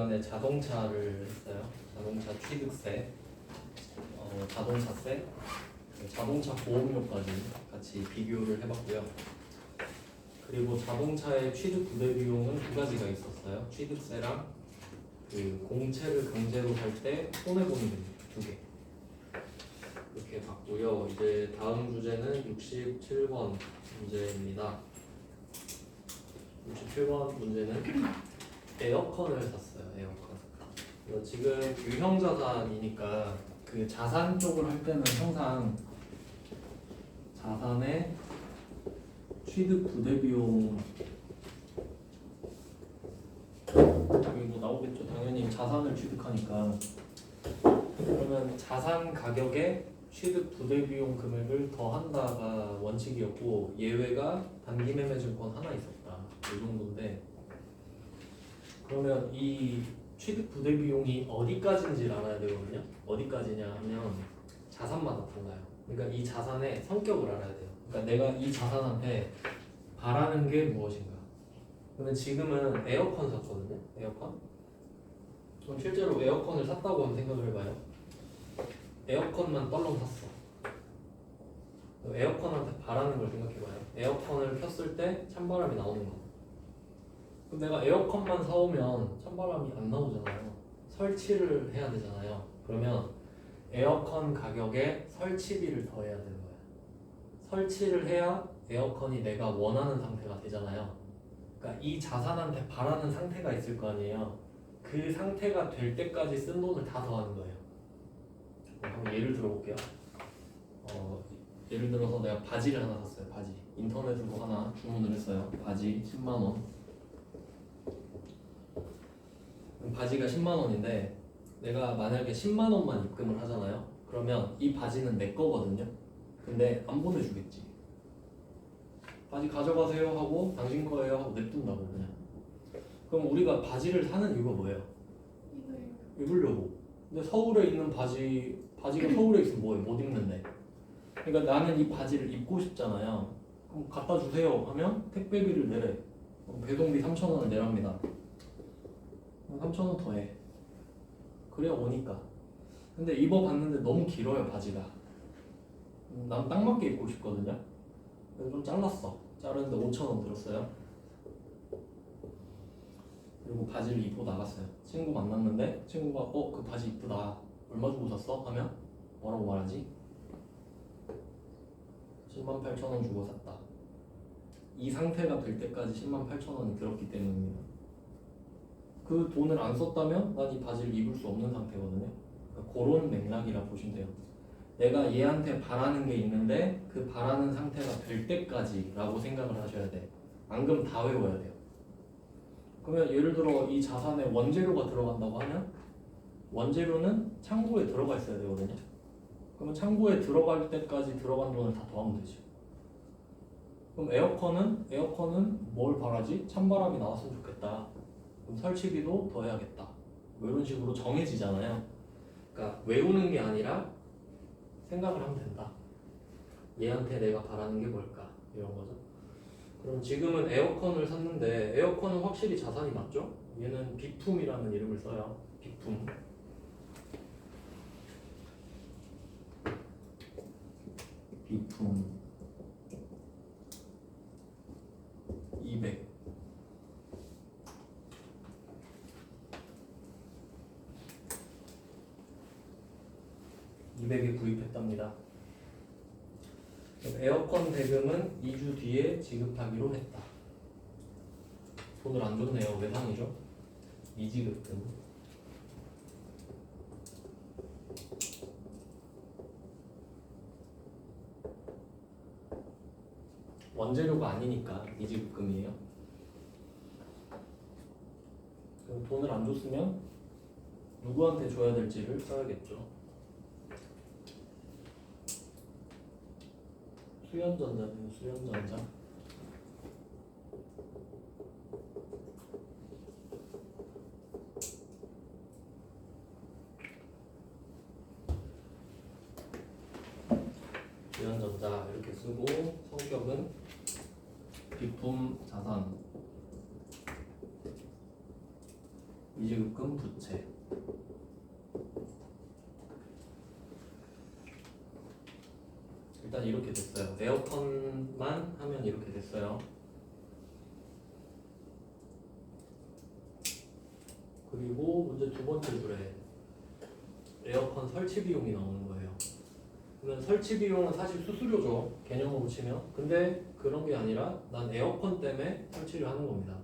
시간에 자동차를 했어요. 자동차 취득세, 자동차세, 자동차 보험료까지 같이 비교를 해봤고요. 그리고 자동차의 취득 부대 비용은 두 가지가 있었어요. 취득세랑 그 공채를 강제로 살 때 손해 보는 두 개. 이렇게 봤고요. 이제 다음 주제는 67번 문제입니다. 67번 문제는 에어컨을 샀어요. 에어컨. 지금 유형자산이니까 그 자산 쪽을 할 때는 항상 자산의 취득 부대 비용 여기 뭐 나오겠죠. 당연히 자산을 취득하니까. 그러면 자산 가격에 취득 부대 비용 금액을 더한다가 원칙이었고 예외가 단기 매매 증권 하나 있었다. 이 정도인데 그러면 이 취득 부대 비용이 어디까지인지를 알아야 되거든요. 어디까지냐 하면 자산마다 달라요. 그러니까 이 자산의 성격을 알아야 돼요. 그러니까 내가 이 자산한테 바라는 게 무엇인가. 그러면 지금은 에어컨 샀거든요. 에어컨. 그럼 실제로 에어컨을 샀다고 한번 생각을 해봐요. 에어컨만 떨렁 샀어. 에어컨한테 바라는 걸 생각해봐요. 에어컨을 켰을 때 찬바람이 나오는 거. 그럼 내가 에어컨만 사오면 찬바람이 안 나오잖아요. 설치를 해야 되잖아요. 그러면 에어컨 가격에 설치비를 더해야 되는 거예요. 설치를 해야 에어컨이 내가 원하는 상태가 되잖아요. 그러니까 이 자산한테 바라는 상태가 있을 거 아니에요. 그 상태가 될 때까지 쓴 돈을 다 더하는 거예요. 한번 예를 들어볼게요. 예를 들어서 내가 바지를 하나 샀어요. 바지. 인터넷으로 하나 주문을 했어요. 바지 10만 원. 바지가 10만 원인데 내가 만약에 10만 원만 입금을 하잖아요. 그러면 이 바지는 내 거거든요. 근데 안 보내주겠지. 바지 가져가세요 하고 당신 거예요 하고 냅둔다고 그냥. 그럼 우리가 바지를 사는 이유가 뭐예요? 입으려고. 근데 서울에 있는 바지가 서울에 있으면 뭐예요? 못 입는데. 그러니까 나는 이 바지를 입고 싶잖아요. 그럼 갖다 주세요 하면 택배비를 내래. 배송비 3,000원을 내랍니다. 3,000원 더해. 그래야 오니까. 근데 입어봤는데 너무 길어요 바지가. 난 딱 맞게 입고 싶거든요. 그래서 좀 잘랐어. 자르는데 5,000원 들었어요. 그리고 바지를 입고 나갔어요. 친구 만났는데 친구가 그 바지 이쁘다. 얼마 주고 샀어? 하면 뭐라고 말하지? 108,000원 주고 샀다. 이 상태가 될 때까지 108,000원이 들었기 때문입니다. 그 돈을 안 썼다면 난 이 바지를 입을 수 없는 상태거든요. 그러니까 그런 맥락이라 보시면 돼요. 내가 얘한테 바라는 게 있는데 그 바라는 상태가 될 때까지 라고 생각을 하셔야 돼. 안 그러면 다 외워야 돼요. 그러면 예를 들어 이 자산에 원재료가 들어간다고 하면 원재료는 창고에 들어가 있어야 되거든요. 그러면 창고에 들어갈 때까지 들어간 돈을 다 더하면 되지. 그럼 에어컨은 뭘 바라지? 찬바람이 나왔으면 좋겠다. 그럼 설치비도 더해야겠다. 뭐 이런 식으로 정해지잖아요. 그러니까 외우는 게 아니라 생각을 하면 된다. 얘한테 내가 바라는 게 뭘까? 이런 거죠. 그럼 지금은 에어컨을 샀는데 에어컨은 확실히 자산이 맞죠? 얘는 비품이라는 이름을 써요. 비품. 비품 200. 에 구입했답니다. 에어컨 대금은 2주 뒤에 지급하기로 했다. 돈을 안 줬네요. 외상이죠. 미지급금. 원재료가 아니니까 미지급금이에요. 그럼 돈을 안 줬으면 누구한테 줘야 될지를 써야겠죠. 수연전자네요. 수연전자. 수연전자 이렇게 쓰고 성격은 비품 자산 미지급금 부채. 일단 이렇게 됐어요. 에어컨만 하면 이렇게 됐어요. 그리고 문제 두 번째 줄에 에어컨 설치 비용이 나오는 거예요. 그러면 설치 비용은 사실 수수료죠. 개념으로 치면. 근데 그런 게 아니라 난 에어컨 때문에 설치를 하는 겁니다.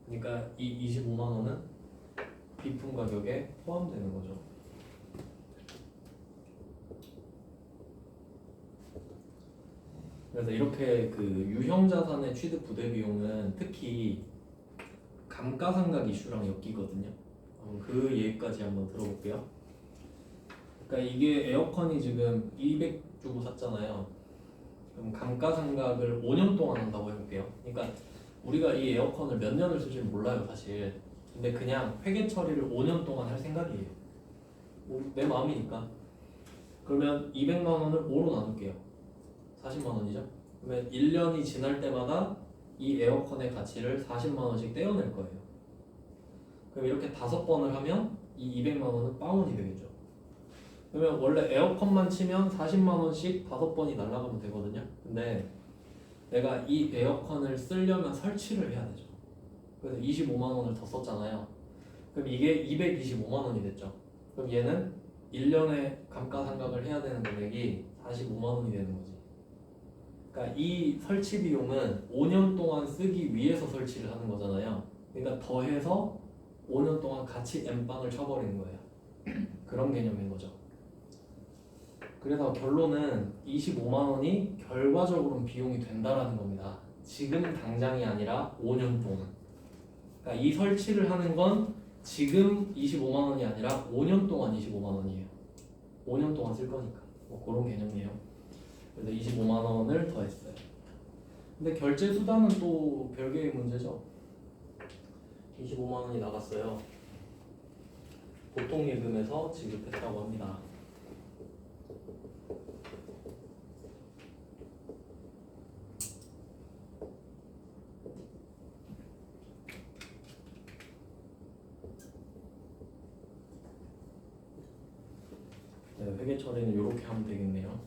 그러니까 이 25만 원은 비품 가격에 포함되는 거죠. 그래서 이렇게 그 유형 자산의 취득 부대 비용은 특히 감가상각 이슈랑 엮이거든요. 그 얘기까지 한번 들어볼게요. 그러니까 이게 에어컨이 지금 200 주고 샀잖아요. 그럼 감가상각을 5년 동안 한다고 해볼게요. 그러니까 우리가 이 에어컨을 몇 년을 쓸지 몰라요, 사실. 근데 그냥 회계 처리를 5년 동안 할 생각이에요. 뭐 내 마음이니까. 그러면 200만 원을 5로 나눌게요. 40만 원이죠. 그러면 1년이 지날 때마다 이 에어컨의 가치를 40만 원씩 떼어낼 거예요. 그럼 이렇게 5번을 하면 이 200만 원은 빵원이 되겠죠. 그러면 원래 에어컨만 치면 40만 원씩 5번이 날아가면 되거든요. 근데 내가 이 에어컨을 쓰려면 설치를 해야 되죠. 그래서 25만 원을 더 썼잖아요. 그럼 이게 225만 원이 됐죠. 그럼 얘는 1년에 감가상각을 해야 되는 금액이 45만 원이 되는 거지. 그러니까 이 설치 비용은 5년 동안 쓰기 위해서 설치를 하는 거잖아요. 그러니까 더해서 5년 동안 같이 N빵을 쳐버리는 거예요. 그런 개념인 거죠. 그래서 결론은 25만 원이 결과적으로는 비용이 된다라는 겁니다. 지금 당장이 아니라 5년 동안. 그러니까 이 설치를 하는 건 지금 25만 원이 아니라 5년 동안 25만 원이에요. 5년 동안 쓸 거니까. 뭐 그런 개념이에요. 그래서 25만 원을 더했어요. 근데 결제 수단은 또 별개의 문제죠. 25만 원이 나갔어요. 보통 예금에서 지급했다고 합니다. 네, 회계 처리는 이렇게 하면 되겠네요.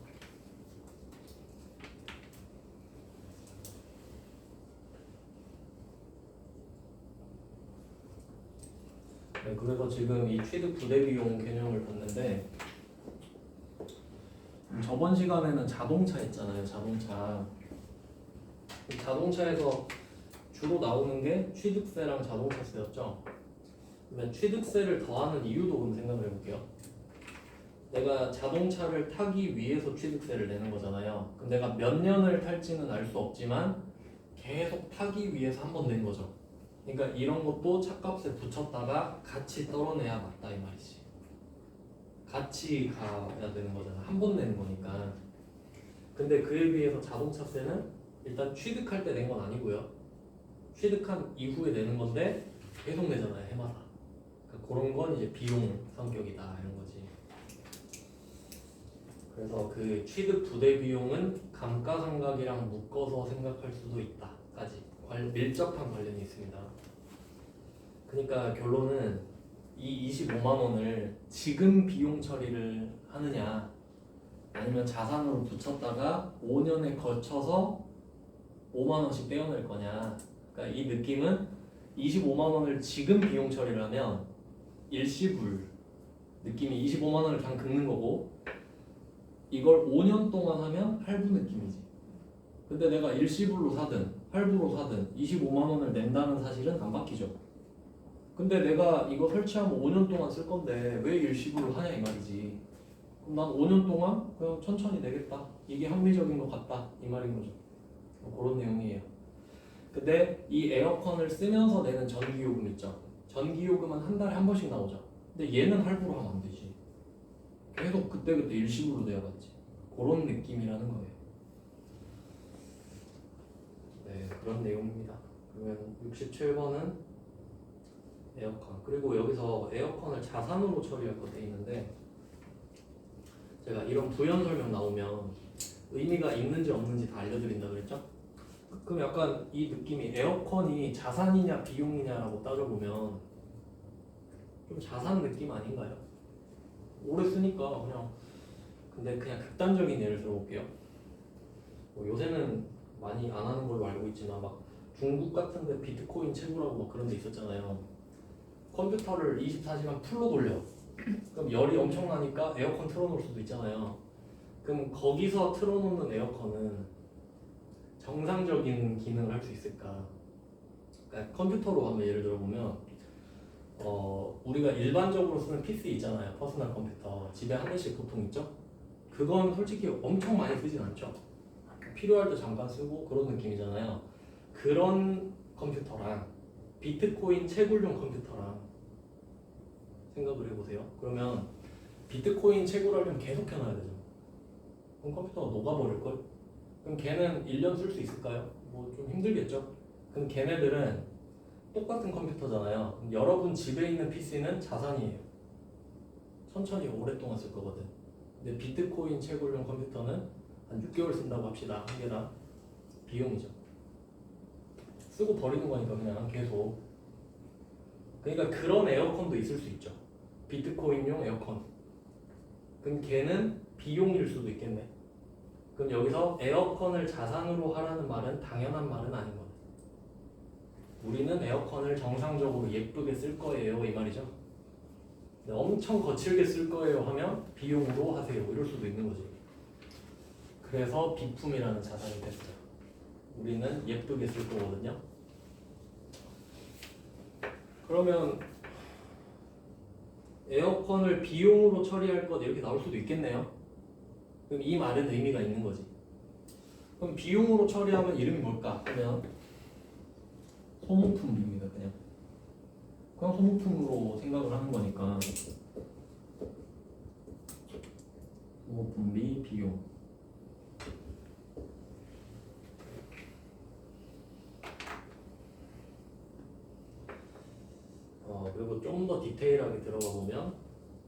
네, 그래서 지금 이 취득 부대 비용 개념을 봤는데 저번 시간에는 자동차 있잖아요. 자동차에서 주로 나오는 게 취득세랑 자동차세였죠. 그러면 취득세를 더하는 이유도 그럼 생각을 해볼게요. 내가 자동차를 타기 위해서 취득세를 내는 거잖아요. 그럼 내가 몇 년을 탈지는 알 수 없지만 계속 타기 위해서 한 번 낸 거죠. 그러니까 이런 것도 차값에 붙였다가 같이 떨어내야 맞다 이 말이지. 같이 가야 되는 거잖아. 한 번 내는 거니까. 근데 그에 비해서 자동차세는 일단 취득할 때 낸 건 아니고요. 취득한 이후에 내는 건데 계속 내잖아요, 해마다. 그러니까 그런 건 이제 비용 성격이다 이런 거지. 그래서 그 취득 부대 비용은 감가상각이랑 묶어서 생각할 수도 있다까지 밀접한 관련이 있습니다. 그러니까 결론은 이 25만 원을 지금 비용 처리를 하느냐 아니면 자산으로 붙였다가 5년에 거쳐서 5만 원씩 떼어낼 거냐. 그러니까 이 느낌은 25만 원을 지금 비용 처리를 하면 일시불 느낌이 25만 원을 그냥 긁는 거고 이걸 5년 동안 하면 할부 느낌이지. 근데 내가 일시불로 사든 할부로 사든 25만 원을 낸다는 사실은 안 바뀌죠. 근데 내가 이거 설치하면 5년 동안 쓸 건데 왜 일시불로 하냐 이 말이지. 그럼 난 5년 동안 그냥 천천히 내겠다. 이게 합리적인 것 같다 이 말인 거죠. 그런 내용이에요. 근데 이 에어컨을 쓰면서 내는 전기요금 있죠. 전기요금은 한 달에 한 번씩 나오죠. 근데 얘는 할부로 하면 안 되지. 계속 그때그때 일시불로 내야겠지. 그런 느낌이라는 거예요. 네, 그런 내용입니다. 그러면 67번은 에어컨. 그리고 여기서 에어컨을 자산으로 처리할 거 돼 있는데 제가 이런 부연 설명 나오면 의미가 있는지 없는지 다 알려드린다 그랬죠? 그럼 약간 이 느낌이 에어컨이 자산이냐 비용이냐라고 따져보면 좀 자산 느낌 아닌가요? 오래 쓰니까 그냥. 근데 그냥 극단적인 예를 들어볼게요. 뭐 요새는 많이 안 하는 걸로 알고 있지만 막 중국 같은데 비트코인 채굴하고 막 그런 데 있었잖아요. 컴퓨터를 24시간 풀로 돌려. 그럼 열이 엄청 나니까 에어컨 틀어놓을 수도 있잖아요. 그럼 거기서 틀어놓는 에어컨은 정상적인 기능을 할 수 있을까? 그러니까 컴퓨터로 한번 예를 들어보면 우리가 일반적으로 쓰는 PC 있잖아요. 퍼스널 컴퓨터 집에 한 대씩 보통 있죠? 그건 솔직히 엄청 많이 쓰진 않죠. 필요할 때 잠깐 쓰고 그런 느낌이잖아요. 그런 컴퓨터랑 비트코인 채굴용 컴퓨터랑 생각을 해보세요. 그러면 비트코인 채굴하려면 계속 켜놔야 되죠. 그럼 컴퓨터가 녹아버릴걸? 그럼 걔는 1년 쓸 수 있을까요? 뭐 좀 힘들겠죠? 그럼 걔네들은 똑같은 컴퓨터잖아요. 그럼 여러분 집에 있는 PC는 자산이에요. 천천히 오랫동안 쓸 거거든. 근데 비트코인 채굴용 컴퓨터는 한 6개월 쓴다고 합시다. 한 개당. 비용이죠. 쓰고 버리는 거니까 그냥 계속. 그러니까 그런 에어컨도 있을 수 있죠. 비트코인용 에어컨. 그럼 걔는 비용일 수도 있겠네. 그럼 여기서 에어컨을 자산으로 하라는 말은 당연한 말은 아닌 거네. 우리는 에어컨을 정상적으로 예쁘게 쓸 거예요 이 말이죠. 근데 엄청 거칠게 쓸 거예요 하면 비용으로 하세요 이럴 수도 있는 거지. 그래서 비품이라는 자산이 됐어요. 우리는 예쁘게 쓸 거거든요. 그러면 에어컨을 비용으로 처리할 것 이렇게 나올 수도 있겠네요. 그럼 이 말은 의미가 있는 거지. 그럼 비용으로 처리하면 이름이 뭘까? 그러면 소모품입니다. 그냥 소모품으로 생각을 하는 거니까 소모품비 비용. 그리고 좀 더 디테일하게 들어가 보면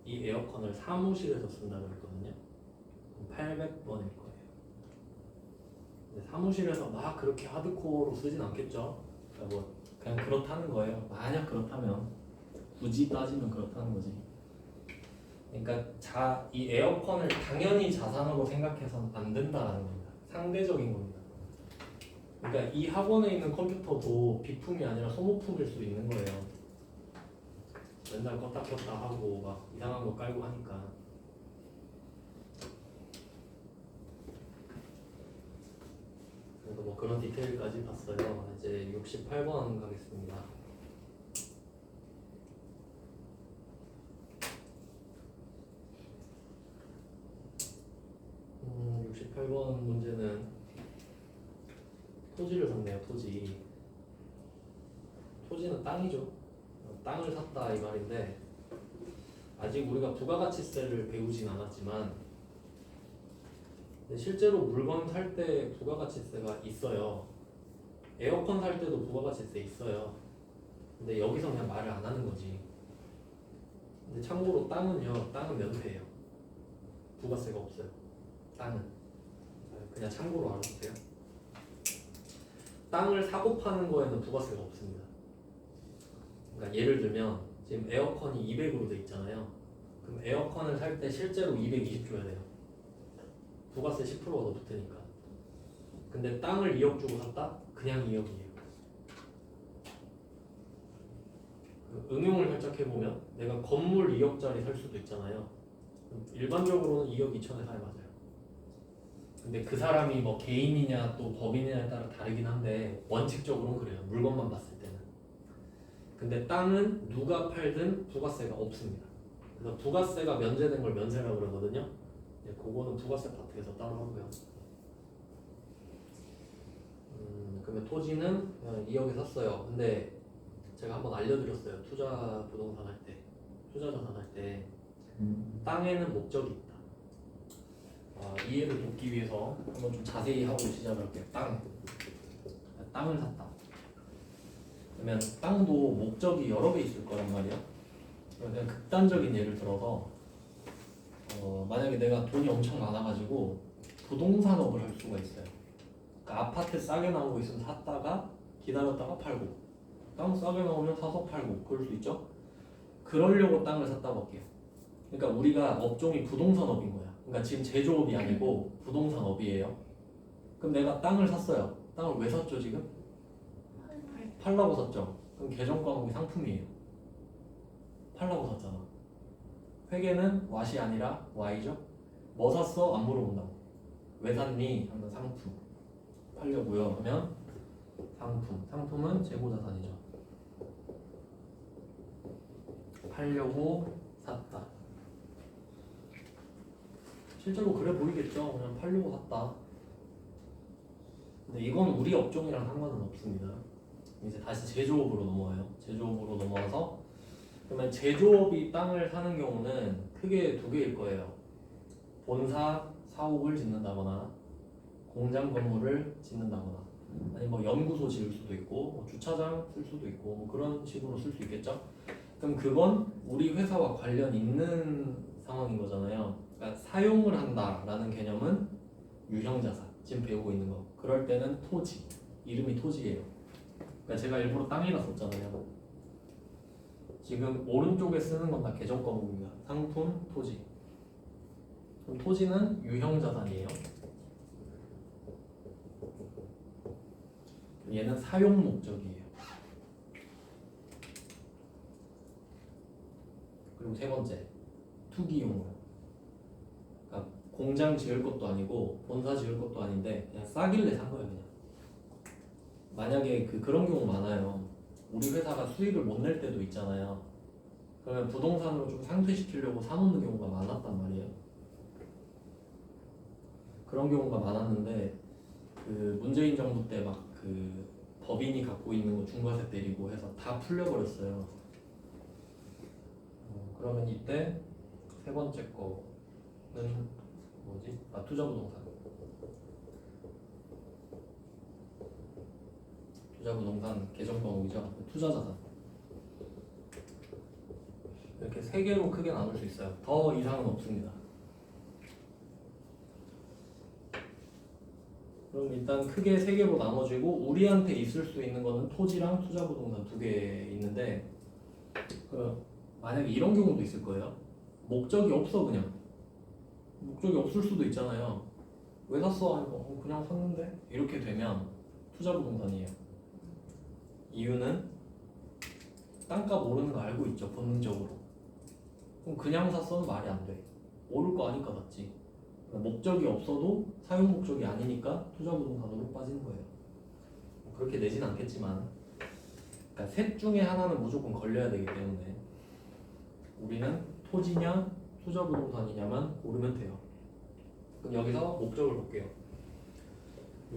이 에어컨을 사무실에서 쓴다고 했거든요. 800번일 거예요. 근데 사무실에서 막 그렇게 하드코어로 쓰진 않겠죠. 그러니까 뭐 그냥 그렇다는 거예요. 만약 그렇다면 굳이 따지면 그렇다는 거지. 그러니까 이 에어컨을 당연히 자산으로 생각해서는 안 된다라는 겁니다. 상대적인 겁니다. 그러니까 이 학원에 있는 컴퓨터도 비품이 아니라 소모품일 수 있는 거예요. 맨날 껐다 켰다 하고 막 이상한 거 깔고 하니까. 그래서 뭐 그런 디테일까지 봤어요. 이제 68번 가겠습니다. 68번 문제는 토지를 샀네요. 토지는 땅이죠. 땅을 샀다 이 말인데 아직 우리가 부가가치세를 배우진 않았지만 실제로 물건 살 때 부가가치세가 있어요. 에어컨 살 때도 부가가치세 있어요. 근데 여기서 그냥 말을 안 하는 거지. 근데 참고로 땅은 면세예요. 부가세가 없어요. 땅은 그냥 참고로 알아두세요. 땅을 사고 파는 거에는 부가세가 없습니다. 그러니까 예를 들면 지금 에어컨이 200으로 돼 있잖아요. 그럼 에어컨을 살 때 실제로 220 줘야 돼요. 부가세 10%가 더 붙으니까. 근데 땅을 2억 주고 샀다? 그냥 2억이에요. 응용을 살짝 해보면 내가 건물 2억짜리 살 수도 있잖아요. 일반적으로는 2억 2천에 사야 맞아요. 근데 그 사람이 뭐 개인이냐 또 법인이냐에 따라 다르긴 한데 원칙적으로는 그래요. 물건만 봤을 때는. 근데 땅은 누가 팔든 부가세가 없습니다. 그래서 부가세가 면제된 걸 면세라고 그러거든요. 그거는 부가세 파트에서 따로 하고요. 그러면 토지는 2억에 샀어요. 근데 제가 한번 알려드렸어요. 투자 부동산 할 때, 투자 자산 할 때 땅에는 목적이 있다. 이해를 돕기 위해서 한번 좀 자세히 하고 시작을 할게요. 땅을 샀다. 그러면 땅도 목적이 여러 개 있을 거란 말이야. 그냥 극단적인 예를 들어서 만약에 내가 돈이 엄청 많아가지고 부동산업을 할 수가 있어요. 그러니까 아파트 싸게 나오고 있으면 샀다가 기다렸다가 팔고, 땅 싸게 나오면 사서 팔고 그럴 수 있죠. 그러려고 땅을 샀다고 할게요. 그러니까 우리가 업종이 부동산업인 거야. 그러니까 지금 제조업이 아니고 부동산업이에요. 그럼 내가 땅을 샀어요. 땅을 왜 샀죠 지금? 팔라고 샀죠. 그럼 계정 과목이 상품이에요. 팔라고 샀잖아. 회계는 왓이 아니라 Y죠. 뭐 샀어? 안 물어본다고. 왜 샀니? 하면 상품. 팔려고요. 그러면 상품. 상품은 재고자산이죠. 팔려고 샀다. 실제로 그래 보이겠죠. 그냥 팔려고 샀다. 근데 이건 우리 업종이랑 상관은 없습니다. 이제 다시 제조업으로 넘어와요. 제조업으로 넘어와서 그러면 제조업이 땅을 사는 경우는 크게 두 개일 거예요. 본사 사옥을 짓는다거나 공장 건물을 짓는다거나 아니면 뭐 연구소 지을 수도 있고 뭐 주차장 쓸 수도 있고 뭐 그런 식으로 쓸 수 있겠죠. 그럼 그건 우리 회사와 관련 있는 상황인 거잖아요. 그러니까 사용을 한다라는 개념은 유형자산 지금 배우고 있는 거. 그럴 때는 토지 이름이 토지예요. 그러니까 제가 일부러 땅이라 썼잖아요. 지금 오른쪽에 쓰는 건 다 계정 과목입니다. 상품, 토지. 그럼 토지는 유형자산이에요. 얘는 사용 목적이에요. 그리고 세 번째, 투기용으로. 그러니까 공장 지을 것도 아니고 본사 지을 것도 아닌데 그냥 싸길래 산 거예요, 그냥. 만약에 그런 경우 많아요. 우리 회사가 수익을 못 낼 때도 있잖아요. 그러면 부동산으로 좀 상쇄시키려고 사놓는 경우가 많았단 말이에요. 그런 경우가 많았는데 그 문재인 정부 때 막 그 법인이 갖고 있는 거 중과세 때리고 해서 다 풀려버렸어요. 그러면 이때 세 번째 거는 뭐지? 투자부동산. 투자부동산 계정 과목이죠. 투자자산. 이렇게 세 개로 크게 나눌 수 있어요. 더 이상은 없습니다. 그럼 일단 크게 세 개로 나눠지고 우리한테 있을 수 있는 거는 토지랑 투자부동산 두 개 있는데 만약에 이런 경우도 있을 거예요. 목적이 없어 그냥. 목적이 없을 수도 있잖아요. 왜 샀어? 아니면 그냥 샀는데? 이렇게 되면 투자부동산이에요. 이유는 땅값 오르는 거 알고 있죠. 본능적으로. 그럼 그냥 샀어는 말이 안 돼. 오를 거 아니까 샀지. 목적이 없어도 사용 목적이 아니니까 투자부동산으로 빠지는 거예요. 그렇게 내진 않겠지만 그러니까 셋 중에 하나는 무조건 걸려야 되기 때문에 우리는 토지냐 투자부동산이냐만 고르면 돼요. 그럼 여기서 목적을 볼게요.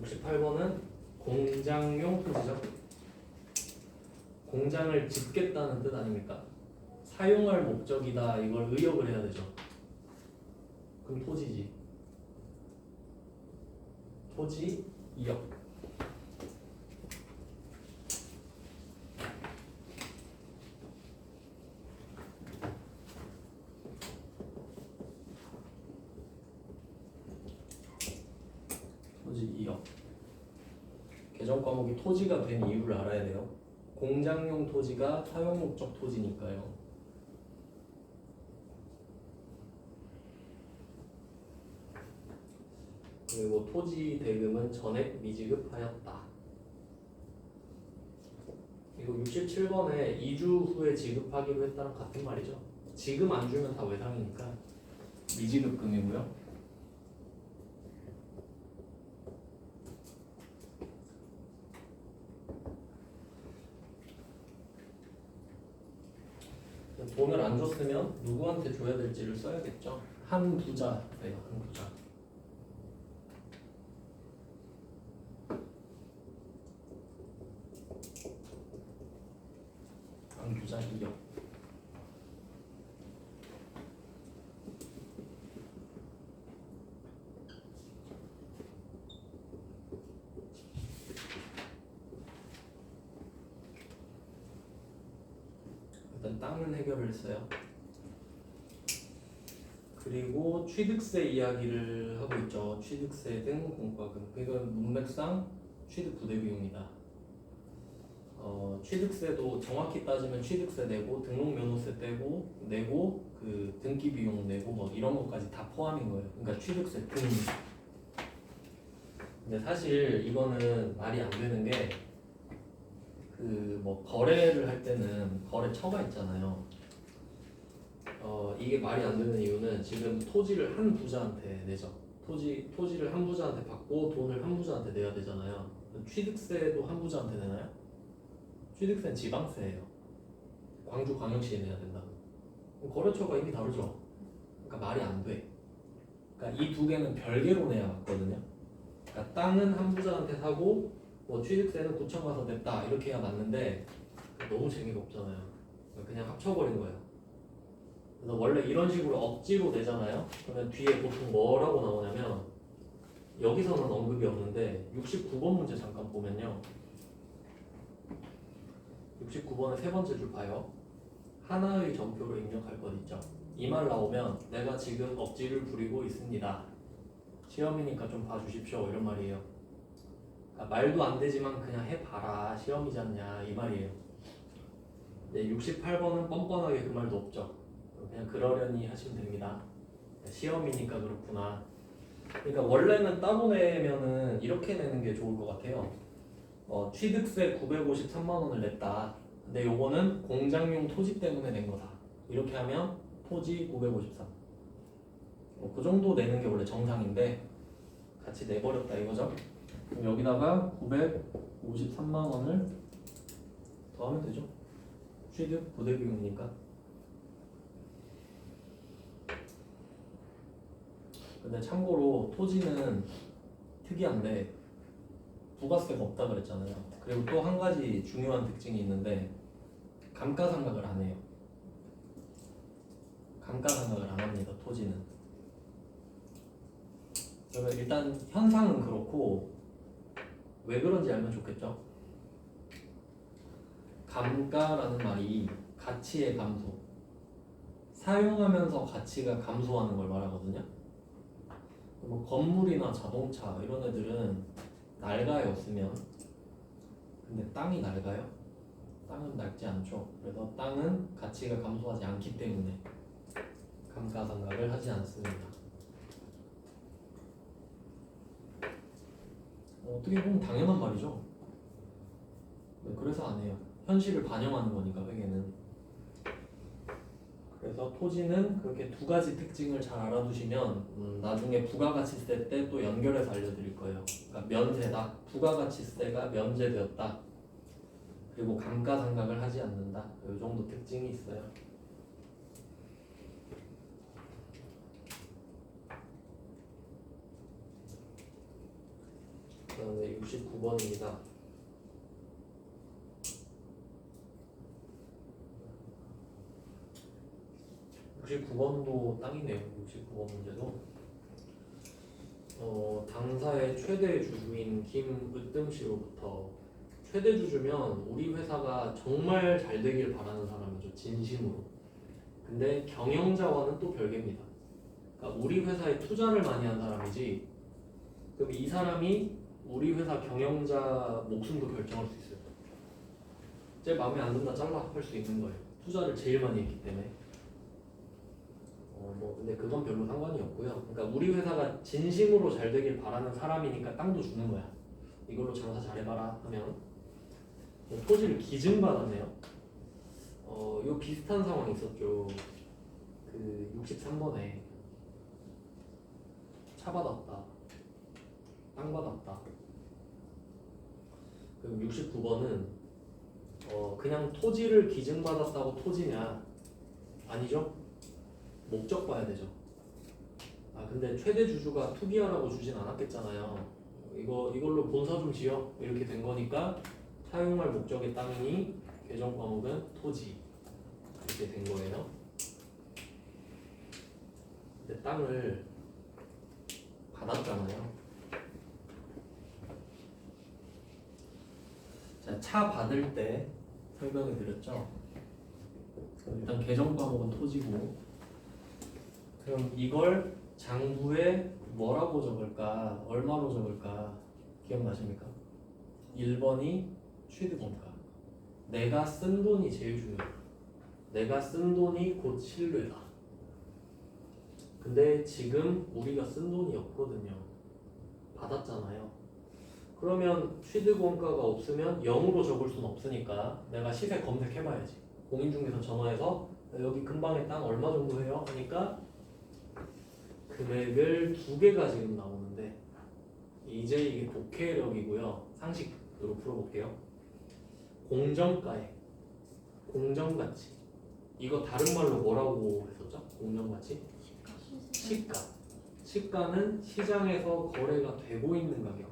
68번은 공장용 토지죠. 공장을 짓겠다는 뜻 아닙니까? 사용할 목적이다 이걸 의역을 해야 되죠. 그럼 토지지. 토지 2억. 토지 2억. 계정 과목이 토지가 된 이유를 알아야 돼요. 공장용 토지가 사용 목적 토지니까요. 그리고 토지 대금은 전액 미지급하였다. 이거 67번에 2주 후에 지급하기로 했다랑 같은 말이죠. 지금 안 주면 다 외상이니까 미지급금이고요. 돈을 안 줬으면 누구한테 줘야 될지를 써야겠죠. 한 부자예요, 한 부자. 한 부자 2억. 일단 땅은 해결을 했어요. 그리고 취득세 이야기를 하고 있죠. 취득세 등 공과금. 이건 문맥상 취득 부대 비용이다. 취득세도 정확히 따지면 취득세 내고 등록면허세 떼고 내고 그 등기 비용 내고 뭐 이런 것까지 다 포함인 거예요. 그러니까 취득세 등. 근데 사실 이거는 말이 안 되는 게 그 뭐 거래를 할 때는 거래처가 있잖아요. 이게 말이 안 되는 이유는 지금 토지를 한 부자한테 내죠. 토지를 한 부자한테 받고 돈을 한 부자한테 내야 되잖아요. 취득세도 한 부자한테 내나요? 취득세는 지방세예요. 광주광역시에 내야 된다고. 그럼 거래처가 이미 다르죠. 그러니까 말이 안 돼. 그러니까 이 두 개는 별개로 내야 맞거든요. 그러니까 땅은 한 부자한테 사고 뭐 취득세는 구청 가서 냈다 이렇게 해야 맞는데 너무 재미가 없잖아요. 그냥 합쳐버린 거예요. 그래서 원래 이런 식으로 억지로 내잖아요. 그러면 뒤에 보통 뭐라고 나오냐면 여기서는 언급이 없는데 69번 문제 잠깐 보면요. 69번의 세 번째 줄 봐요. 하나의 점표로 입력할 것 있죠. 이 말 나오면 내가 지금 억지를 부리고 있습니다. 시험이니까 좀 봐주십시오 이런 말이에요. 그러니까 말도 안 되지만 그냥 해봐라 시험이지 않냐 이 말이에요. 네, 68번은 뻔뻔하게 그 말도 없죠. 그냥 그러려니 하시면 됩니다. 시험이니까 그렇구나. 그러니까 원래는 따로 내면은 이렇게 내는 게 좋을 것 같아요. 취득세 953만 원을 냈다. 근데 요거는 공장용 토지 때문에 낸 거다. 이렇게 하면 토지 953. 그 정도 내는 게 원래 정상인데 같이 내버렸다 이거죠. 그럼 여기다가 953만 원을 더하면 되죠. 취득 부대비용이니까. 근데 참고로 토지는 특이한데 부가세가 없다 그랬잖아요. 그리고 또 한 가지 중요한 특징이 있는데 감가상각을 안 해요. 감가상각을 안 합니다. 토지는. 그러면 일단 현상은 그렇고 왜 그런지 알면 좋겠죠. 감가라는 말이 가치의 감소, 사용하면서 가치가 감소하는 걸 말하거든요. 뭐 건물이나 자동차 이런 애들은 낡아요 없으면. 근데 땅이 낡아요? 땅은 낡지 않죠. 그래서 땅은 가치가 감소하지 않기 때문에 감가상각을 하지 않습니다. 어떻게 보면 당연한 말이죠. 네, 그래서 안 해요. 현실을 반영하는 거니까 회계는. 그래서 토지는 그렇게 두 가지 특징을 잘 알아두시면 나중에 부가가치세 때 또 연결해서 알려드릴 거예요. 그러니까 면세다. 부가가치세가 면제되었다. 그리고 감가상각을 하지 않는다. 이 정도 특징이 있어요. 그다음에 69번입니다. 69번도 땅이네요. 69번 문제도 당사의 최대 주주인 김으뜸 씨로부터 최대 주주면 우리 회사가 정말 잘 되길 바라는 사람이죠. 진심으로. 근데 경영자와는 또 별개입니다. 그러니까 우리 회사에 투자를 많이 한 사람이지 그럼 이 사람이 우리 회사 경영자 목숨도 결정할 수 있어요. 제 마음에 안 든다 잘라 할 수 있는 거예요. 투자를 제일 많이 했기 때문에. 근데 그건 별로 상관이 없고요. 그러니까 우리 회사가 진심으로 잘 되길 바라는 사람이니까 땅도 주는 거야. 이걸로 장사 잘해봐라 하면. 토지를 기증받았네요. 요 비슷한 상황이 있었죠. 그 63번에 차 받았다, 땅 받았다. 그럼 69번은 그냥 토지를 기증받았다고 토지냐? 아니죠? 목적 봐야 되죠. 근데 최대 주주가 투기하라고 주진 않았겠잖아요. 이걸로 본사 좀 지어 이렇게 된 거니까 사용할 목적의 땅이니 개정 과목은 토지 이렇게 된 거예요. 근데 땅을 받았잖아요. 자, 차 받을 때 설명해 드렸죠. 일단 개정 과목은 토지고. 그럼 이걸 장부에 뭐라고 적을까? 얼마로 적을까? 기억나십니까? 1번이 취득원가, 내가 쓴 돈이 제일 중요해. 내가 쓴 돈이 곧 신뢰다. 근데 지금 우리가 쓴 돈이 없거든요. 받았잖아요. 그러면 취득 원가가 없으면 0으로 적을 수는 없으니까 내가 시세 검색해봐야지. 공인중개사 전화해서 여기 근방에 땅 얼마 정도 해요? 하니까 금액을 두 개가 지금 나오는데 이제 이게 독해력이고요. 상식으로 풀어볼게요. 공정가액, 공정가치. 이거 다른 말로 뭐라고 했었죠? 공정가치? 시가. 시가는 시장에서 거래가 되고 있는 가격.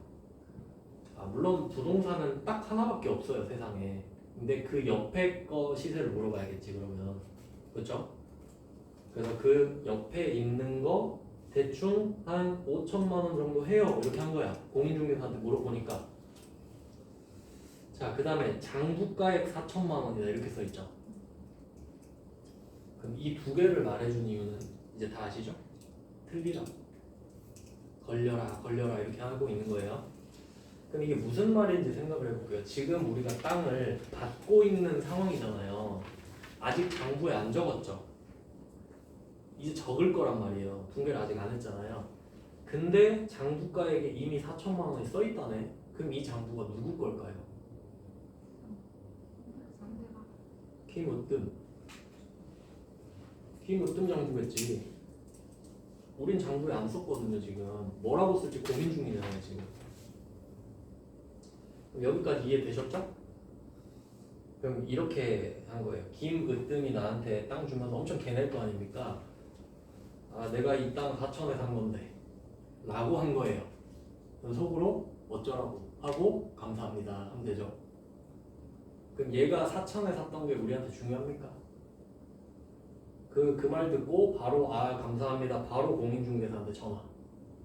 물론 부동산은 딱 하나밖에 없어요, 세상에. 근데 그 옆에 거 시세를 물어봐야겠지, 그러면. 그렇죠? 그래서 그 옆에 있는 거 대충 한 5천만 원 정도 해요. 이렇게 한 거야. 공인중개사한테 물어보니까. 자, 그 다음에 장부가액 4천만 원이다. 이렇게 써 있죠. 그럼 이 두 개를 말해준 이유는 이제 다 아시죠? 틀리라. 걸려라 이렇게 하고 있는 거예요. 그럼 이게 무슨 말인지 생각을 해볼게요. 지금 우리가 땅을 받고 있는 상황이잖아요. 아직 장부에 안 적었죠. 이제 적을 거란 말이에요. 분배를 아직 안 했잖아요. 근데 장부가액에 이미 4천만 원이 써 있다네. 그럼 이 장부가 누구 걸까요? 김으뜸 장부겠지. 우린 장부에 안 썼거든요. 지금 뭐라고 쓸지 고민 중이잖아요. 지금. 그럼 여기까지 이해되셨죠? 그럼 이렇게 한 거예요. 김으뜸이 나한테 땅 주면서 엄청 개낼 거 아닙니까? 내가 이 땅 4천에 산 건데 라고 한 거예요. 그럼 속으로 어쩌라고 하고 감사합니다 하면 되죠. 그럼 얘가 4천에 샀던 게 우리한테 중요합니까? 그 말 듣고 바로 감사합니다 바로 공인중개사한테 전화.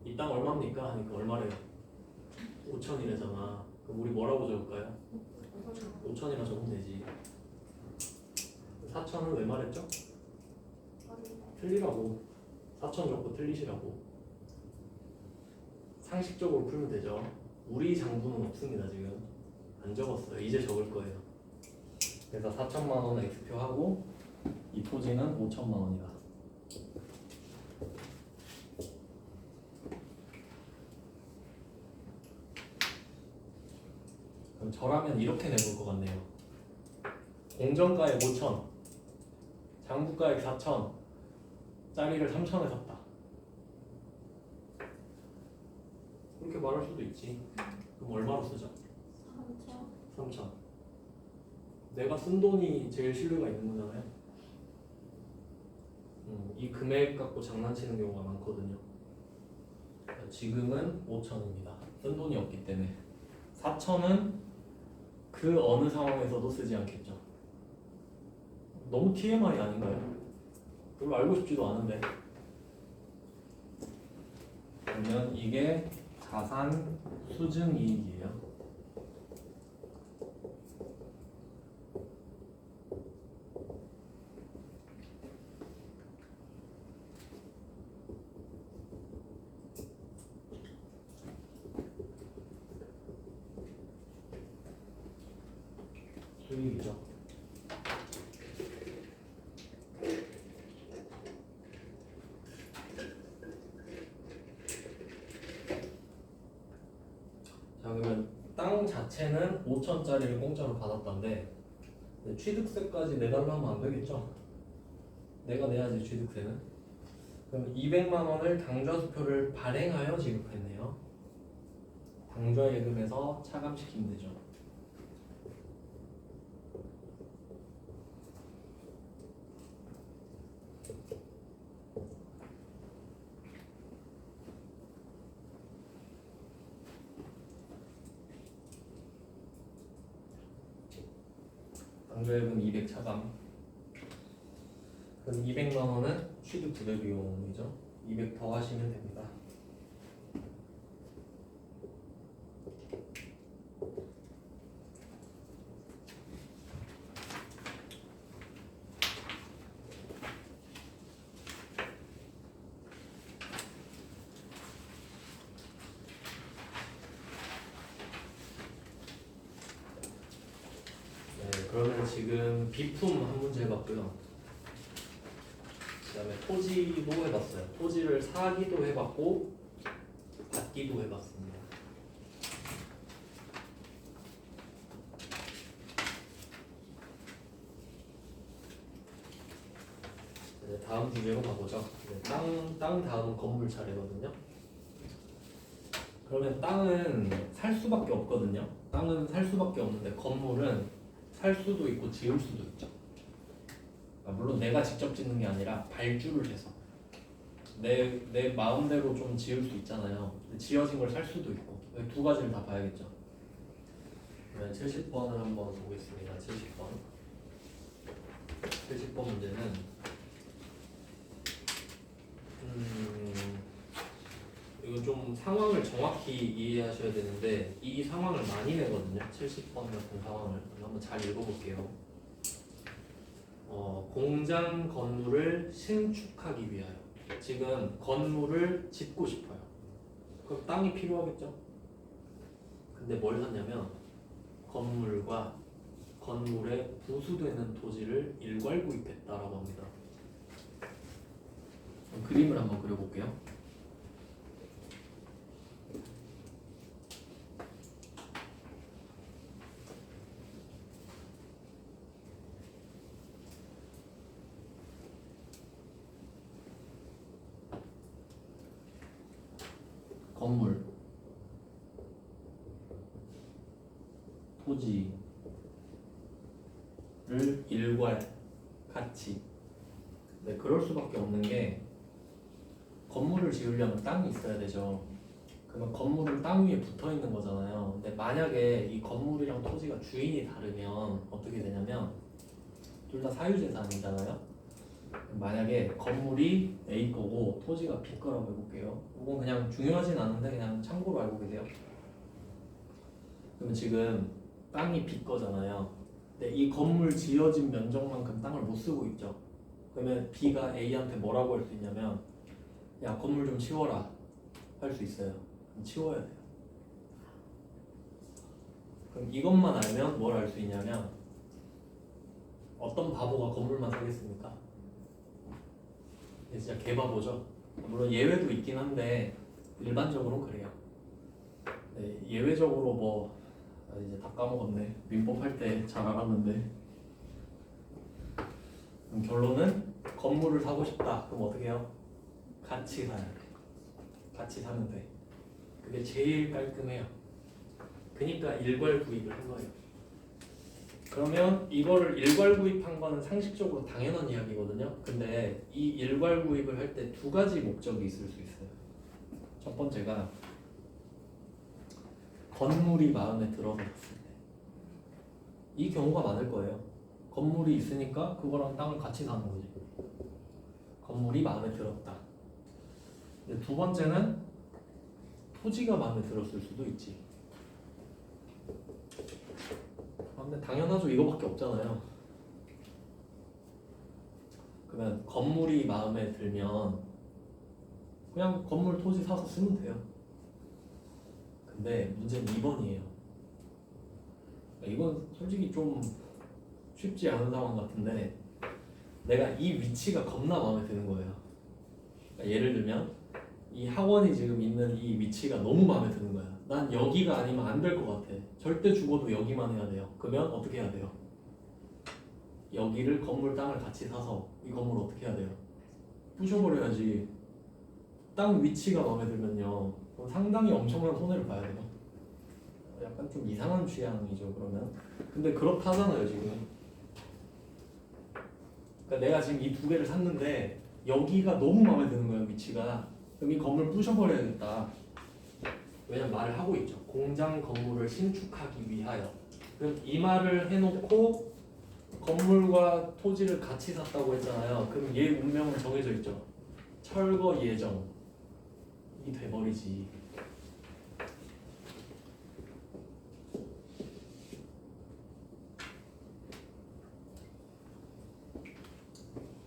이 땅 얼마입니까? 하니까 얼마래요? 5천이래잖아. 그럼 우리 뭐라고 적을까요? 5천이라 적으면 되지. 4천은 왜 말했죠? 틀리라고. 4천 적고 틀리시라고. 상식적으로 풀면 되죠. 우리 장부는 없습니다. 지금 안 적었어요. 이제 적을 거예요. 그래서 4천만 원 X표 하고 이 토지는 5천만 원이다. 그럼 저라면 이렇게 내볼 것 같네요. 공정가액 5천, 장부가액 4천, 짜리를 3천에 샀다. 그렇게 말할 수도 있지. 그럼 얼마로 쓰죠? 3천. 내가 쓴 돈이 제일 신뢰가 있는 거잖아요. 이 금액 갖고 장난치는 경우가 많거든요. 지금은 5천입니다. 쓴 돈이 없기 때문에. 4천은 그 어느 상황에서도 쓰지 않겠죠. 너무 TMI 아닌가요? 별로 알고 싶지도 않은데. 그러면 이게 자산 수증 이익이에요. 수익이죠. 자, 그러면 땅 자체는 5천짜리를 공짜로 받았던데 취득세까지 내달라 하면 안 되겠죠? 내가 내야지 취득세는. 그럼 200만 원을 당좌수표를 발행하여 지급했네요. 당좌예금에서 차감시키면 되죠. 당좌예금 200 차감. 그럼 200만 원은 취득 부대 비용이죠. 200 더 하시면 됩니다. 그러면 지금 비품 한 문제 해봤고요. 그 다음에 토지도 해봤어요. 토지를 사기도 해봤고 받기도 해봤습니다. 이제 다음 주제로 가보죠. 땅 다음은 건물 차례거든요. 그러면 땅은 살 수밖에 없거든요. 땅은 살 수밖에 없는데 건물은 살 수도 있고 지을 수도 있죠. 물론 내가 직접 짓는 게 아니라 발주를 해서 내 마음대로 좀 지을 수 있잖아요. 근데 지어진 걸 살 수도 있고 두 가지를 다 봐야겠죠. 그러면 70번을 한번 보겠습니다. 70번 문제는 이거 좀 상황을 정확히 이해하셔야 되는데 이 상황을 많이 내거든요. 70번 같은 상황을 한번 잘 읽어볼게요. 공장 건물을 신축하기 위하여 지금 건물을 짓고 싶어요. 그럼 땅이 필요하겠죠? 근데 뭘 샀냐면 건물과 건물에 부수되는 토지를 일괄 구입했다라고 합니다. 그림을 한번 그려볼게요. 건물, 토지를 일괄 같이. 네, 그럴 수밖에 없는 게 건물을 지으려면 땅이 있어야 되죠. 그러면 건물은 땅 위에 붙어 있는 거잖아요. 근데 만약에 이 건물이랑 토지가 주인이 다르면 어떻게 되냐면 둘 다 사유재산이잖아요. 만약에 건물이 A 거고 토지가 B 거라고 해볼게요. 이건 그냥 중요하진 않은데 그냥 참고로 알고 계세요. 그러면 지금 땅이 B 거잖아요. 근데 이 건물 지어진 면적만큼 땅을 못 쓰고 있죠. 그러면 B가 A한테 뭐라고 할 수 있냐면 야 건물 좀 치워라 할 수 있어요. 그럼 치워야 돼요. 그럼 이것만 알면 뭘 알 수 있냐면 어떤 바보가 건물만 사겠습니까? 진짜 개바보죠. 물론 예외도 있긴 한데 일반적으로는 그래요. 네, 예외적으로 뭐 이제 다 까먹었네. 민법 할 때 잘 알았는데. 그럼 결론은 건물을 사고 싶다. 그럼 어떻게 해요? 같이 사야 돼. 같이 사면 돼. 그게 제일 깔끔해요. 그러니까 일괄 구입을 한 거예요. 그러면 이거를 일괄 구입한 거는 상식적으로 당연한 이야기거든요. 근데 이 일괄 구입을 할 때 두 가지 목적이 있을 수 있어요. 첫 번째가 건물이 마음에 들어서 샀을 때. 이 경우가 많을 거예요. 건물이 있으니까 그거랑 땅을 같이 사는 거지. 건물이 마음에 들었다. 근데 두 번째는 토지가 마음에 들었을 수도 있지. 근데 당연하죠. 이거밖에 없잖아요. 그러면 건물이 마음에 들면 그냥 건물 토지 사서 쓰면 돼요. 근데 문제는 2번이에요. 이건 솔직히 좀 쉽지 않은 상황 같은데 내가 이 위치가 겁나 마음에 드는 거예요. 그러니까 예를 들면 이 학원이 지금 있는 이 위치가 너무 마음에 드는 거야. 난 여기가 아니면 안 될 것 같아. 절대 죽어도 여기만 해야 돼요. 그러면 어떻게 해야 돼요? 여기를 건물 땅을 같이 사서 이 건물 어떻게 해야 돼요? 부셔버려야지. 땅 위치가 마음에 들면요. 그럼 상당히 엄청난 손해를 봐야 돼요. 약간 좀 이상한 취향이죠 그러면. 근데 그렇다 하잖아요 지금. 그러니까 내가 지금 이 두 개를 샀는데 여기가 너무 마음에 드는 거예요 위치가. 그럼 이 건물 부셔버려야겠다. 왜냐면 말을 하고 있죠. 공장 건물을 신축하기 위하여. 그럼 이 말을 해놓고 건물과 토지를 같이 샀다고 했잖아요. 그럼 얘 운명은 정해져 있죠. 철거 예정이 돼버리지.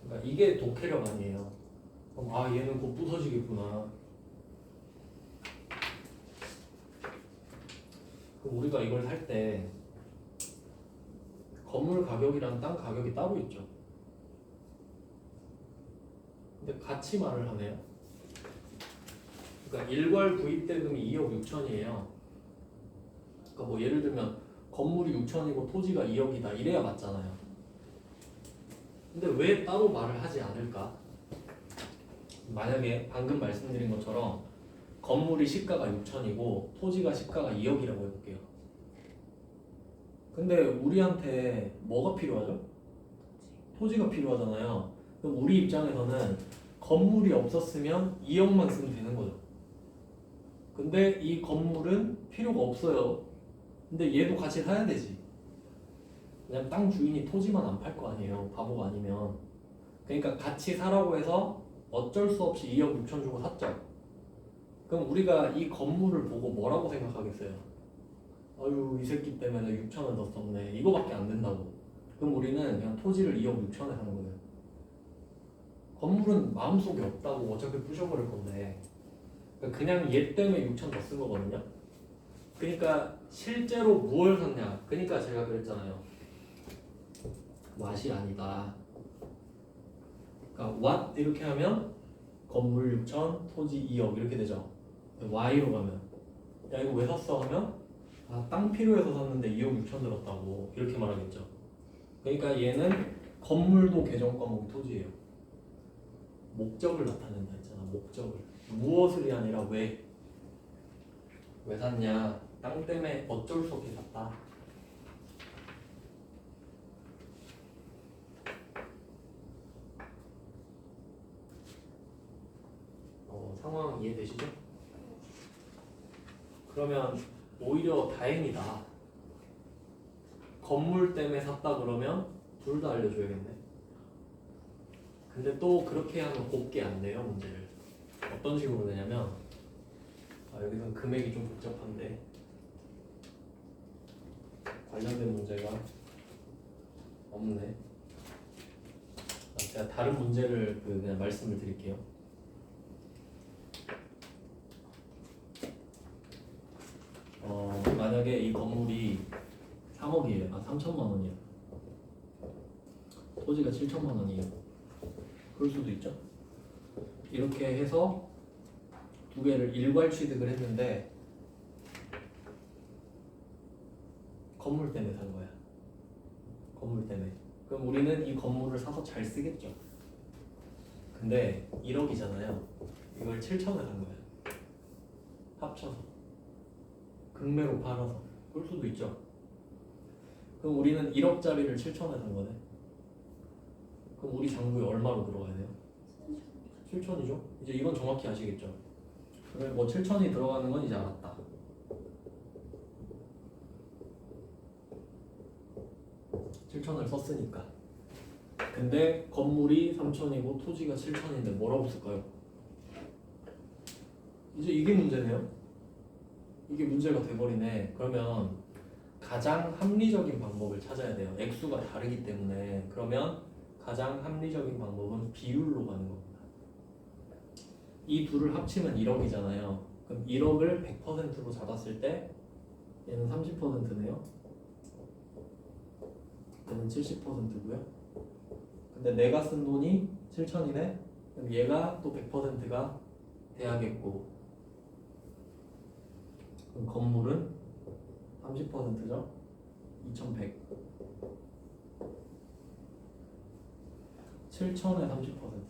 그러니까 이게 독해력 아니에요. 그럼 아 얘는 곧 부서지겠구나. 그럼 우리가 이걸 살 때 건물 가격이랑 땅 가격이 따로 있죠. 근데 같이 말을 하네요. 그러니까 일괄 구입 대금이 2억 6천이에요. 그러니까 뭐 예를 들면 건물이 6천이고 토지가 2억이다 이래야 맞잖아요. 근데 왜 따로 말을 하지 않을까? 만약에 방금 말씀드린 것처럼 건물이 시가가 6천이고 토지가 시가가 2억이라고 해볼게요. 근데 우리한테 뭐가 필요하죠? 토지가 필요하잖아요. 그럼 우리 입장에서는 건물이 없었으면 2억만 쓰면 되는 거죠. 근데 이 건물은 필요가 없어요. 근데 얘도 같이 사야 되지. 그냥 땅 주인이 토지만 안 팔 거 아니에요. 바보가 아니면. 그러니까 같이 사라고 해서 어쩔 수 없이 2억 6천 주고 샀죠. 그럼 우리가 이 건물을 보고 뭐라고 생각하겠어요? 아유 이 새끼 때문에 6천원 더 썼네. 이거밖에 안 된다고. 그럼 우리는 그냥 토지를 2억 6천에 사는 거예요. 건물은 마음속에 없다고 어차피 부셔버릴 건데 그냥 얘 때문에 6천 더 쓴 거거든요. 그러니까 실제로 무엇을 샀냐? 그러니까 제가 그랬잖아요. 맛이 아니다. 그러니까 what 이렇게 하면 건물 6천, 토지 2억 이렇게 되죠. y로 가면 야 이거 왜 샀어 하면 땅 필요해서 샀는데 2억 6천 들었다고 이렇게 말하겠죠. 그러니까 얘는 건물도 계정 과목 토지예요. 목적을 나타낸다 했잖아. 목적을. 무엇을이 아니라 왜. 왜 샀냐? 땅 때문에 어쩔 수 없이 샀다. 상황 이해되시죠? 그러면 오히려 다행이다. 건물 때문에 샀다 그러면 둘 다 알려줘야겠네. 근데 또 그렇게 하면 곱게 안 내요 문제를. 어떤 식으로 내냐면 여기서 금액이 좀 복잡한데 관련된 문제가 없네. 제가 다른 문제를 그냥 말씀을 드릴게요. 만약에 이 건물이 3억이에요. 3천만 원이에요. 토지가 7천만 원이에요. 그럴 수도 있죠. 이렇게 해서 두 개를 일괄 취득을 했는데 건물 때문에 산 거야. 건물 때문에. 그럼 우리는 이 건물을 사서 잘 쓰겠죠. 근데 1억이잖아요. 이걸 7천에 산 거야. 합쳐서. 극매로 팔아서. 그럴 수도 있죠. 그럼 우리는 1억짜리를 7천에 산 거네. 그럼 우리 장부에 얼마로 들어가야 돼요? 7천이죠. 이제 이건 정확히 아시겠죠. 그래 뭐 7천이 들어가는 건 이제 알았다. 7천을 썼으니까. 근데 건물이 3천이고 토지가 7천인데 뭐라고 쓸까요? 이제 이게 문제네요. 이게 문제가 돼버리네. 그러면 가장 합리적인 방법을 찾아야 돼요. 액수가 다르기 때문에. 그러면 가장 합리적인 방법은 비율로 가는 겁니다. 이 둘을 합치면 1억이잖아요. 그럼 1억을 100%로 잡았을 때 얘는 30%네요. 얘는 70%고요. 근데 내가 쓴 돈이 7천이네. 그럼 얘가 또 100%가 돼야겠고. 그럼 건물은 30%죠. 2100. 7천에 30%.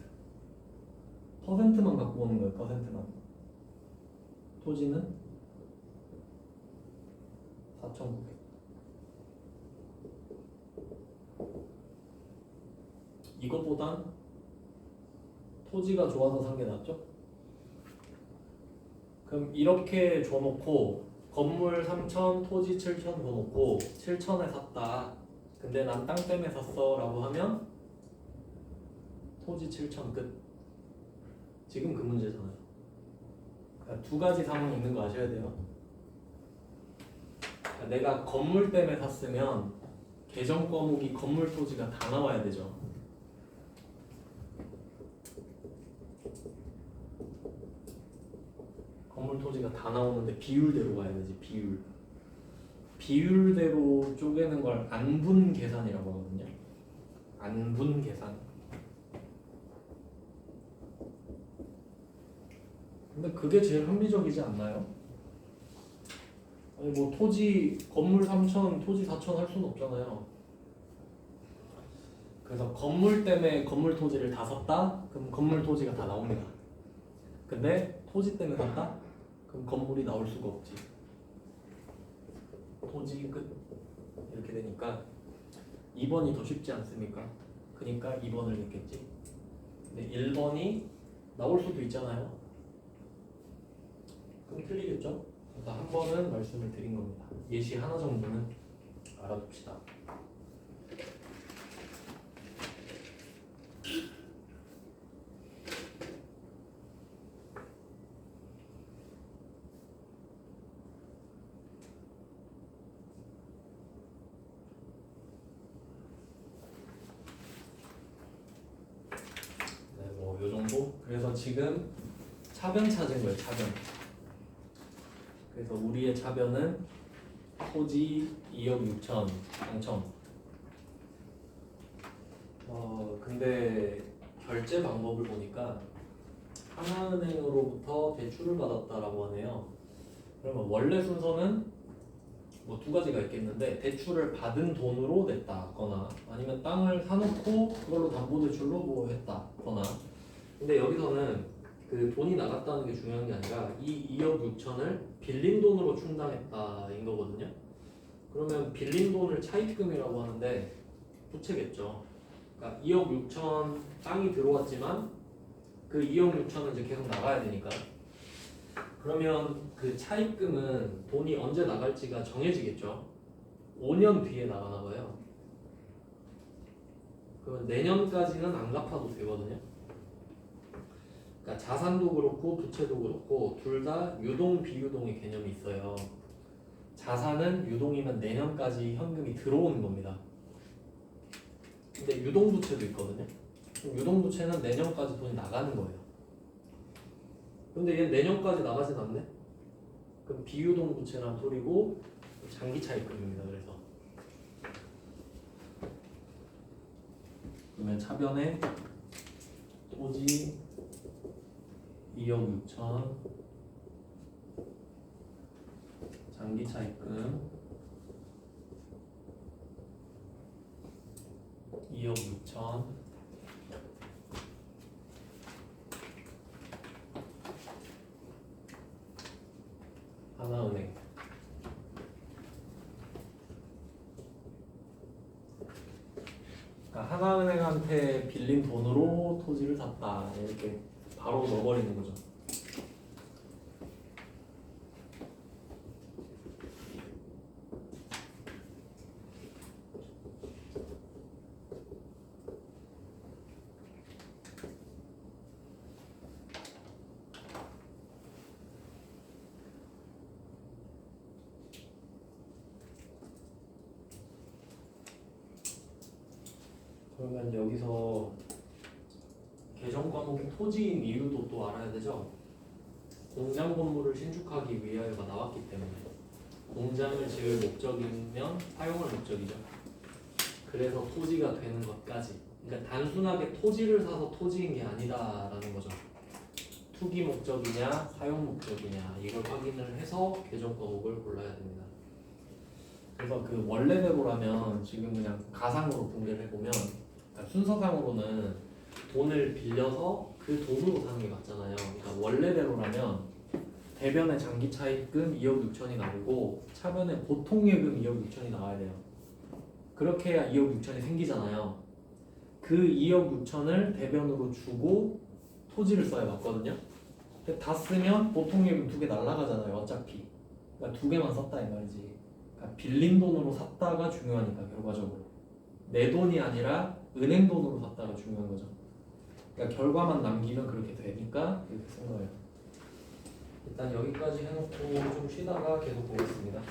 퍼센트만 갖고 오는 거예요. 퍼센트만. 토지는 4,900. 이것보단 토지가 좋아서 산 게 낫죠? 그럼 이렇게 줘놓고 건물 3천, 토지 7천 줘놓고 7천에 샀다. 근데 난 땅 때문에 샀어 라고 하면 토지 7천 끝. 지금 그 문제잖아요. 그러니까 두 가지 상황이 있는 거 아셔야 돼요. 그러니까 내가 건물 때문에 샀으면 계정 과목이 건물 토지가 다 나와야 되죠. 건물 토지가 다 나오는데 비율대로 가야 되지. 비율대로 쪼개는 걸 안분 계산이라고 하거든요. 안분 계산. 근데 그게 제일 합리적이지 않나요? 아니 뭐 토지 건물 3천, 토지 4천 할 수는 없잖아요. 그래서 건물 때문에 건물 토지를 다 샀다? 그럼 건물 토지가 다 나옵니다. 근데 토지 때문에 샀다? 그럼 건물이 나올 수가 없지. 토지 끝. 이렇게 되니까 2번이 더 쉽지 않습니까? 그러니까 2번을 냈겠지. 근데 1번이 나올 수도 있잖아요. 그럼 틀리겠죠? 그래서 한 번은 말씀을 드린 겁니다. 예시 하나 정도는 알아둡시다. 네, 뭐 요 정도? 그래서 지금 차변 찾은 거예요, 차변. 그래서 우리의 차변은 토지 2억 6천 당첨. 근데 결제 방법을 보니까 하나은행으로부터 대출을 받았다라고 하네요. 그러면 원래 순서는 뭐 두 가지가 있겠는데 대출을 받은 돈으로 냈다거나 아니면 땅을 사놓고 그걸로 담보대출로 뭐 했다거나. 근데 여기서는 그 돈이 나갔다는 게 중요한 게 아니라 이 2억 6천을 빌린 돈으로 충당했다인 거거든요. 그러면 빌린 돈을 차입금이라고 하는데 부채겠죠. 그러니까 2억 6천 땅이 들어왔지만 그 2억 6천은 이제 계속 나가야 되니까. 그러면 그 차입금은 돈이 언제 나갈지가 정해지겠죠. 5년 뒤에 나가나 봐요. 그러면 내년까지는 안 갚아도 되거든요. 그러니까 자산도 그렇고 부채도 그렇고 둘 다 유동 비유동의 개념이 있어요. 자산은 유동이면 내년까지 현금이 들어오는 겁니다. 근데 유동 부채도 있거든요. 유동 부채는 내년까지 돈이 나가는 거예요. 근데 얘는 내년까지 나가진 않네. 그럼 비유동 부채란 소리고 장기 차입금입니다. 그래서 그러면 차변에 토지 2억 6천 장기 차입금 2억 6천 하나은행. 그러니까 하나은행한테 빌린 돈으로 토지를 샀다. 이렇게 바로 넣어버리는 거죠. 그러면 여기서 개정 과목의 토지인 이유도 또 알아야 되죠. 공장 건물을 신축하기 위하여가 나왔기 때문에 공장을 지을 목적이면 사용할 목적이죠. 그래서 토지가 되는 것까지. 그러니까 단순하게 토지를 사서 토지인 게 아니다라는 거죠. 투기 목적이냐 사용 목적이냐 이걸 확인을 해서 개정 과목을 골라야 됩니다. 그래서 그 원래대로라면 지금 그냥 가상으로 분배를 해보면 그러니까 순서상으로는 돈을 빌려서 그 돈으로 사는 게 맞잖아요. 그러니까 원래대로라면 대변의 장기 차입금 2억 6천이 나오고 차변의 보통 예금 2억 6천이 나와야 돼요. 그렇게 해야 2억 6천이 생기잖아요. 그 2억 6천을 대변으로 주고 토지를 써야 맞거든요. 근데 다 쓰면 보통 예금 2개 날라가잖아요. 어차피. 그러니까 2개만 썼다 이 말이지. 그러니까 빌린 돈으로 샀다가 중요하니까 결과적으로 내 돈이 아니라 은행 돈으로 샀다가 중요한 거죠. 그러니까 결과만 남기면 그렇게 되니까 이렇게 쓴 거예요. 일단 여기까지 해놓고 좀 쉬다가 계속 보겠습니다.